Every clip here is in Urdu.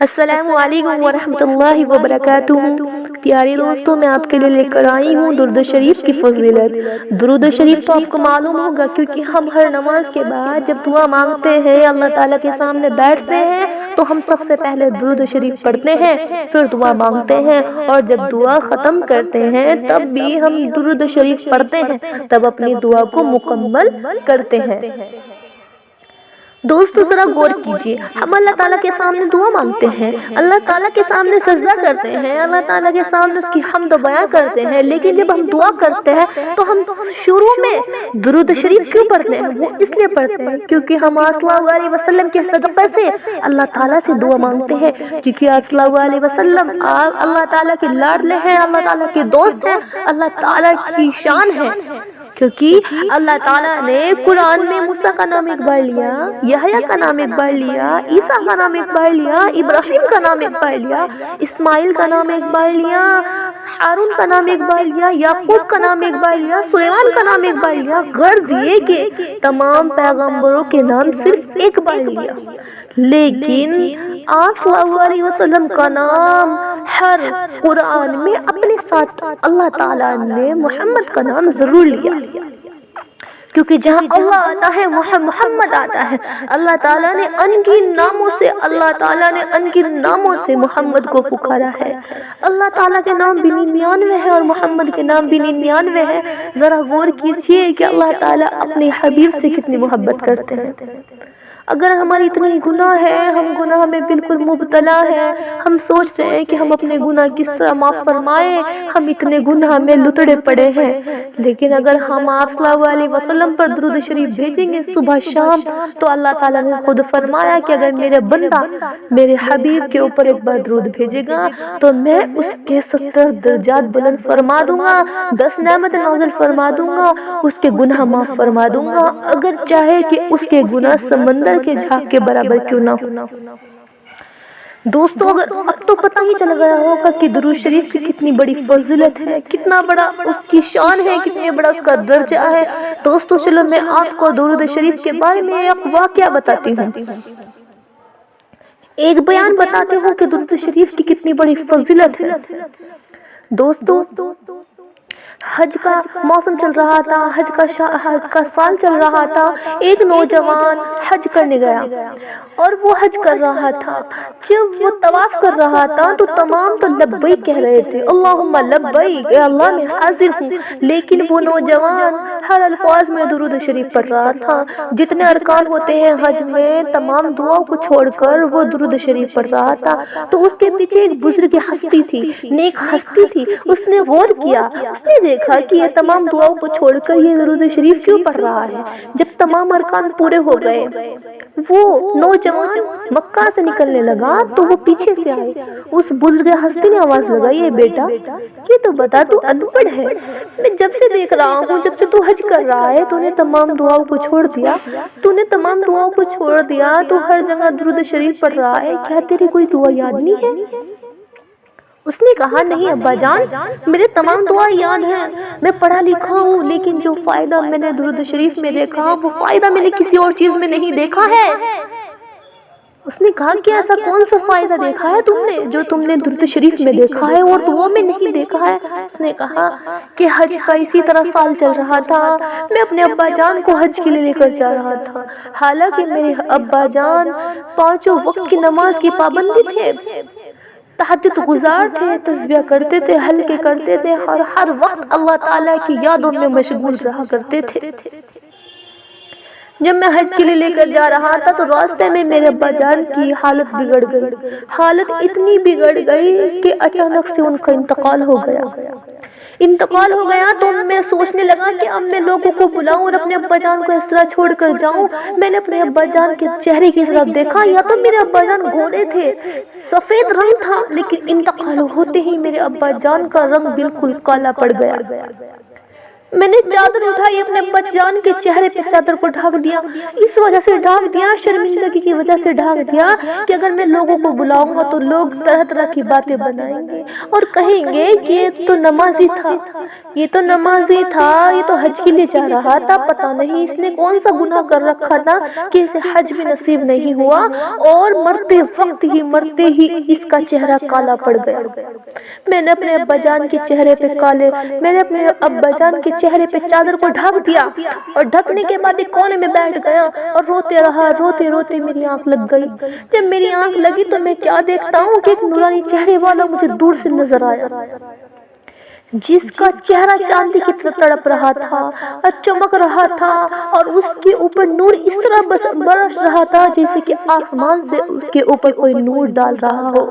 السلام علیکم ورحمۃ اللہ وبرکاتہ۔ پیارے دوستوں، میں آپ کے لیے لے کر آئی ہوں درود شریف کی فضیلت۔ درود شریف تو آپ کو معلوم ہوگا، کیونکہ ہم ہر نماز کے بعد جب دعا مانگتے ہیں، اللہ تعالیٰ کے سامنے بیٹھتے ہیں، تو ہم سب سے پہلے درود شریف پڑھتے ہیں، پھر دعا مانگتے ہیں، اور جب دعا ختم کرتے ہیں تب بھی ہم درود شریف پڑھتے ہیں، تب اپنی دعا کو مکمل کرتے ہیں۔ دوستو ذرا غور کیجئے، ہم اللہ تعالیٰ کے سامنے دعا مانگتے ہیں، اللہ تعالیٰ کے سامنے سجدہ کرتے ہیں، اللہ تعالیٰ کے سامنے اس کی حمد و بیان کرتے ہیں، لیکن جب ہم دعا کرتے ہیں تو ہم شروع میں درود شریف کیوں پڑھتے ہیں؟ وہ اس لیے پڑھتے ہیں کیونکہ ہم صلی اللہ علیہ وسلم کے صدقے سے اللہ تعالیٰ سے دعا مانگتے ہیں، کیونکہ صلی اللہ علیہ وسلم اللہ تعالیٰ کے لاڈلے ہیں، اللہ تعالیٰ کے دوست ہیں، اللہ تعالیٰ کی شان ہے، کیونکہ اللہ تعالیٰ نے قرآن میں موسیٰ کا نام ایک بار لیا، یحییٰ کا نام ایک بار لیا، عیسیٰ کا نام ایک بار لیا، ابراہیم کا نام ایک بار لیا، اسماعیل کا نام ایک بار لیا، ہارون کا نام ایک بار لیا، یعقوب کا نام ایک بار لیا، سلیمان کا نام ایک بار لیا۔ غرض یہ کہ تمام پیغمبروں کے نام صرف ایک بار لیا، لیکن آپ صلی اللہ علیہ وسلم کا نام ہر قرآن میں اپنے ساتھ اللہ تعالیٰ نے محمد کا نام ضرور لیا، کیونکہ جہاں اللہ آتا ہے وہاں محمد آتا ہے۔ اللہ تعالیٰ نے انگن ناموں سے محمد کو پکارا ہے۔ اللہ تعالیٰ کے نام بھی 99 ہے اور محمد کے نام بھی 99 ہے۔ ذرا غور کیجئے کہ اللہ تعالیٰ اپنے حبیب سے کتنی محبت کرتے ہیں۔ اگر ہماری اتنی گناہ ہے، ہم گناہ میں بالکل مبتلا ہیں، ہم سوچتے ہیں کہ ہم اپنے گناہ کس طرح معاف فرمائیں، ہم اتنے گناہ میں لتڑے پڑے ہیں، لیکن اگر ہم آپ صلی اللہ علیہ وسلم پر درود شریف بھیجیں گے صبح شام، تو اللہ تعالیٰ نے خود فرمایا کہ اگر میرے بندہ میرے حبیب کے اوپر ایک بار درود بھیجے گا تو میں اس کے 70 درجات بلند فرما دوں گا، 10 نعمت نازل فرما دوں گا، اس کے گناہ معاف فرما دوں گا، اگر چاہے کہ اس کے گناہ سمندر کے جھاگ کے برابر کیوں نہ ہو۔ دوستو اب تو پتہ ہی چل گیا ہوگا کہ درود شریف کی کتنی بڑی فضیلت ہے، کتنا بڑا اس کی شان ہے، کتنے بڑا اس کا درجہ ہے۔ دوستو چلو میں آپ کو درود شریف کے بارے میں ایک واقعہ بتاتی ہوں، ایک بیان بتاتی ہوں کہ درود شریف کی کتنی بڑی فضیلت ہے۔ دوستو حج کا موسم چل رہا تھا، حج کا سال چل رہا تھا، ایک نوجوان حج کرنے گیا اور وہ حج کر رہا تھا۔ جب وہ طواف کر رہا تھا تو تمام تو لبیک کہہ رہے تھے، اللہم لبیک، اے اللہ میں حاضر ہوں، لیکن وہ نوجوان ہر الفاظ میں درود شریف پڑھ رہا تھا۔ جتنے ارکان ہوتے ہیں حج میں، تمام دعاؤں کو چھوڑ کر وہ درود شریف پڑھ رہا تھا۔ تو اس کے پیچھے ایک بزرگ ہستی تھی، نیک ہستی تھی، اس نے غور کیا، اس نے دیکھا کہ یہ تمام دعاؤں کو چھوڑ کر یہ درود شریف کیوں پڑھ رہا ہے۔ جب تمام ارکان پورے ہو گئے، وہ نوجوان مکہ سے نکلنے لگا تو وہ پیچھے سے آئے، اس بزرگ ہستی نے آواز لگائی، اے بیٹا یہ تو بتا تو ان پڑھ ہے، میں جب سے دیکھ رہا ہوں، جب سے تو حج کر رہا ہے، تو نے تمام دعاؤں کو چھوڑ دیا، تو ہر جگہ درود شریف پڑھ رہا ہے، کیا تیری کوئی دعا یاد نہیں ہے؟ اس نے کہا، نہیں ابا جان، میرے تمام دعا یاد ہیں، میں پڑھا لکھا ہوں، لیکن جو فائدہ میں نے درود شریف میں دیکھا وہ فائدہ میں نے کسی اور چیز میں نہیں دیکھا ہے۔ اس نے کہا کہ ایسا کون سا فائدہ دیکھا ہے تم نے جو تم نے درود شریف میں دیکھا ہے اور دعا میں نہیں دیکھا ہے؟ اس نے کہا کہ حج کا اسی طرح سال چل رہا تھا، میں اپنے ابا جان کو حج کے لیے لے کر جا رہا تھا، حالانکہ میرے ابا جان 5 وقت کی نماز کی پابندی تھے، تہجد گزار تھے، تسبیح کرتے تھے، حلقے کرتے تھے، اور ہر وقت اللہ تعالیٰ کی یادوں میں مشغول رہا کرتے تھے۔ جب میں حج کے لیے لے کر جا رہا تھا تو راستے میں میرے ابا جان کی حالت بگڑ گئی، حالت اتنی بگڑ گئی کہ اچانک سے ان کا انتقال ہو گیا تو میں سوچنے لگا کہ اب میں لوگوں کو بلاؤں اور اپنے ابا جان کو اس طرح چھوڑ کر جاؤں۔ میں نے اپنے ابا جان کے چہرے کی طرف دیکھا، یا تو میرے ابا جان گورے تھے، سفید رنگ تھا، لیکن انتقال ہوتے ہی میرے ابا جان کا رنگ بالکل کالا پڑ گیا۔ میں نے چادر اٹھائی، اپنے ابا جان کے چہرے پہ چادر کو ڈھانک دیا، اس وجہ سے ڈھانک دیا، شرمندگی کی وجہ سے ڈھانک دیا کہ اگر میں لوگوں کو بلاؤں گا تو لوگ طرح طرح کی باتیں بنائیں گے اور کہیں گے کہ یہ تو نمازی تھا، یہ تو نمازی تھا، یہ تو حج کے لیے جا رہا تھا، پتہ نہیں اس نے کون سا گناہ کر رکھا تھا کہ اسے حج بھی نصیب نہیں ہوا اور مرتے ہی اس کا چہرہ کالا پڑ گیا۔ میں نے اپنے ابا جان کے چہرے پہ میں نے اپنے ابا جان کے چہرے پہ چادر کو ڈھک دیا اور ڈھکنے کے بعد ایک کونے میں بیٹھ گیا اور روتے رہا، روتے روتے میری آنکھ لگ گئی۔ جب میری آنکھ لگی تو میں کیا دیکھتا ہوں کہ ایک نورانی چہرے والا مجھے دور سے نظر آیا، جس کا چہرہ چاندی کی طرح تڑپ رہا تھا اور چمک رہا تھا اور اس کے اوپر نور اس طرح برس رہا تھا جیسے کہ آسمان سے اس کے اوپر کوئی نور ڈال رہا ہو،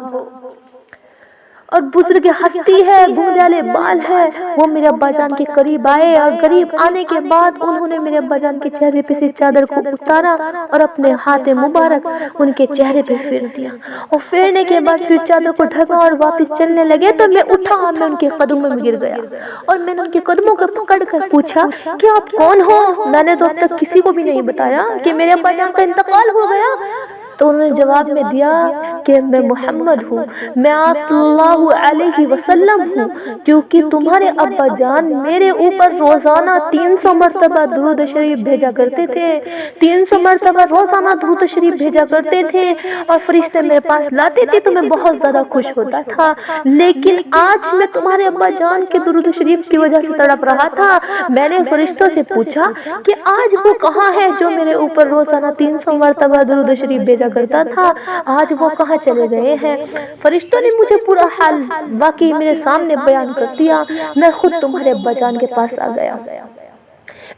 اور بزرگ ہستی ہے، گھنگرالے بال ہے۔ وہ میرے ابا جان کے قریب آئے اور قریب آنے کے بعد انہوں نے میرے ابا جان کے چہرے پہ سے چادر کو اتارا اور اپنے ہاتھ مبارک ان کے چہرے پہ پھیر دیا، اور پھیرنے کے بعد پھر چادر کو ڈھکا اور واپس چلنے لگے تو میں اٹھا اور میں ان کے قدموں میں گر گیا اور میں نے ان کے قدموں کو پکڑ کر پوچھا کہ آپ کون ہو؟ میں نے تو اب تک کسی کو بھی نہیں بتایا کہ میرے ابا جان کا انتقال ہو گیا۔ تو انہوں نے جواب میں دیا کہ میں محمد ہوں، میں آپ صلی اللہ علیہ وسلم ہوں، کیونکہ تمہارے ابا جان میرے اوپر روزانہ 300 مرتبہ درود شریف بھیجا کرتے تھے، 300 مرتبہ روزانہ درود شریف بھیجا کرتے تھے اور فرشتے میرے پاس لاتے تھے تو میں بہت زیادہ خوش ہوتا تھا، لیکن آج میں تمہارے ابا جان کے درود شریف کی وجہ سے تڑپ رہا تھا۔ میں نے فرشتوں سے پوچھا کہ آج وہ کہاں ہے جو میرے اوپر روزانہ 300 مرتبہ درود شریف بھیجا کرتا تھا، آج وہ کہاں چلے گئے ہیں؟ فرشتوں نے مجھے پورا حال واقعی میرے سامنے بیان کر دیا، میں خود تمہارے ابا جان کے پاس آ گیا۔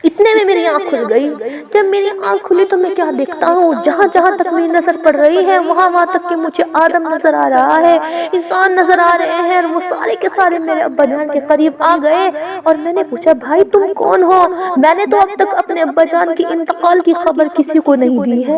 اتنے میں میری آنکھ کھل گئی۔ جب میری آنکھ کھلی تو میں کیا دیکھتا ہوں، جہاں جہاں تک میری نظر پڑ رہی ہے وہاں تک کہ مجھے آدم نظر آ رہا ہے، انسان نظر آ رہے ہیں، اور وہ سارے کے سارے میرے ابا جان کے قریب آ گئے اور میں نے پوچھا بھائی تم کون ہو؟ میں نے تو اب تک اپنے ابا جان کی انتقال کی خبر کسی کو نہیں دی ہے۔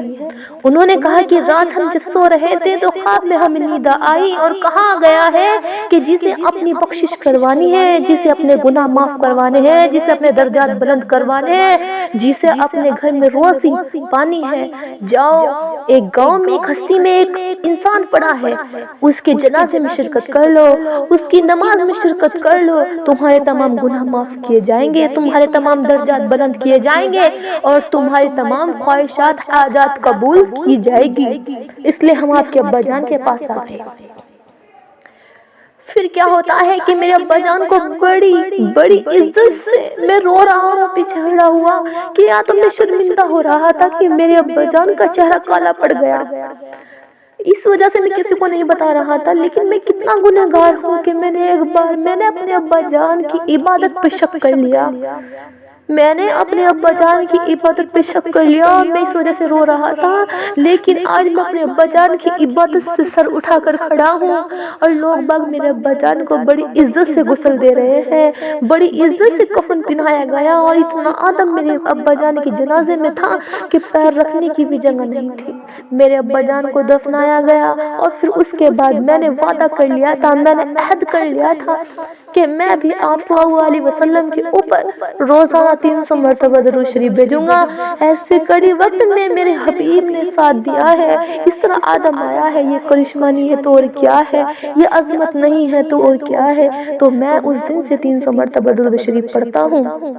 انہوں نے کہا کہ رات ہم جب سو رہے تھے تو خواب میں ہمیں نیند آئی اور کہا گیا ہے کہ جسے اپنی بخشش کروانی ہے، جسے اپنے گناہ معاف کروانے ہیں، جسے اپنے درجات بلند کروانے ہیں، جسے اپنے گھر میں روزی پانی ہے، جاؤ ایک گاؤں میں ایک ہستی میں ایک انسان پڑا ہے، اس کے جنازے میں شرکت کر لو، اس کی نماز میں شرکت کر لو، تمہارے تمام گناہ معاف کیے جائیں گے، تمہارے تمام درجات بلند کیے جائیں گے اور تمہاری تمام خواہشات حاجات قبول کی جائے گی۔ اس لیے ہم آپ کے ابا جان کے پاس آ گئے۔ پھر کیا ہوتا ہے کہ میرے ابا جان کو بڑی عزت سے میں رو رہا ہوں پیچھے ہڑا ہوا کہ یا تو میں شرمندہ ہو رہا تھا کہ میرے ابا جان کا چہرہ کالا پڑ گیا، اس وجہ سے میں کسی کو نہیں بتا رہا تھا، لیکن میں کتنا گنہگار ہوں کہ میں نے اپنے ابا جان کی عبادت پہ شک کر لیا، میں نے اپنے ابا جان کی عبادت پہ شک کر لیا اور میں اس وجہ سے رو رہا تھا، لیکن آج میں اپنے ابا جان کی عبادت سے سر اٹھا کر کھڑا ہوں اور لوگ باگ میرے ابا جان کو بڑی عزت سے غسل دے رہے ہیں، بڑی عزت سے کفن پہنایا گیا، اور اتنا آدم میرے ابا جان کے جنازے میں تھا کہ پیر رکھنے کی بھی جگہ نہیں تھی۔ میرے ابا جان کو دفنایا گیا اور پھر اس کے بعد میں نے وعدہ کر لیا تھا، میں نے عہد کر لیا تھا کہ میں بھی آپ صلی اللہ علیہ وسلم کے اوپر روزانہ 300 مرتبہ درود شریف بھیجوں گا۔ ایسے کڑی وقت میں میرے حبیب نے ساتھ دیا ہے، اس طرح آدم آیا ہے، یہ کرشمہ نہیں ہے تو اور کیا ہے، یہ عظمت نہیں ہے تو اور کیا ہے، تو میں اس دن سے 300 مرتبہ درود شریف پڑھتا ہوں۔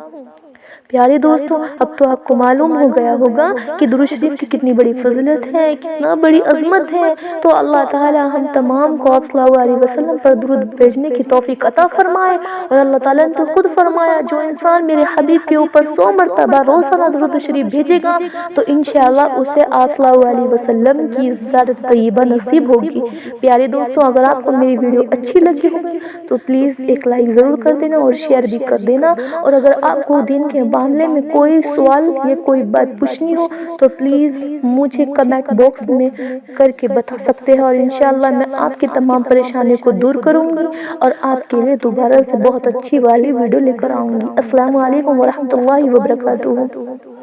پیارے دوستوں، اب تو آپ کو معلوم ہو گیا ہوگا کہ درود شریف کی کتنی بڑی فضیلت ہے، کتنا بڑی عظمت ہے، تو اللہ تعالی ہم تمام کو آپ صلی اللہ علیہ وسلم پر درود بھیجنے کی توفیق عطا فرمائے، اور اللہ تعالیٰ نے تو خود فرمایا جو انسان میرے حبیب کے اوپر 100 مرتبہ روزانہ درود شریف بھیجے گا تو انشاءاللہ اسے آپ صلی اللہ علیہ وسلم کی زیارت طیبہ نصیب ہوگی۔ پیارے دوستوں، اگر آپ کو میری ویڈیو اچھی لگی ہو تو پلیز ایک لائک ضرور کر دینا اور شیئر بھی کر دینا، اور اگر آپ کو دین کے معاملے میں کوئی سوال یا کوئی بات پوچھنی ہو تو پلیز مجھے کمنٹ باکس میں کر کے بتا سکتے ہیں، اور انشاءاللہ میں آپ کی تمام پریشانیوں کو دور کروں گی اور آپ کے لیے دوبارہ سے بہت اچھی والی ویڈیو لے کر آؤں گی۔ السلام علیکم ورحمۃ اللہ وبرکاتہ۔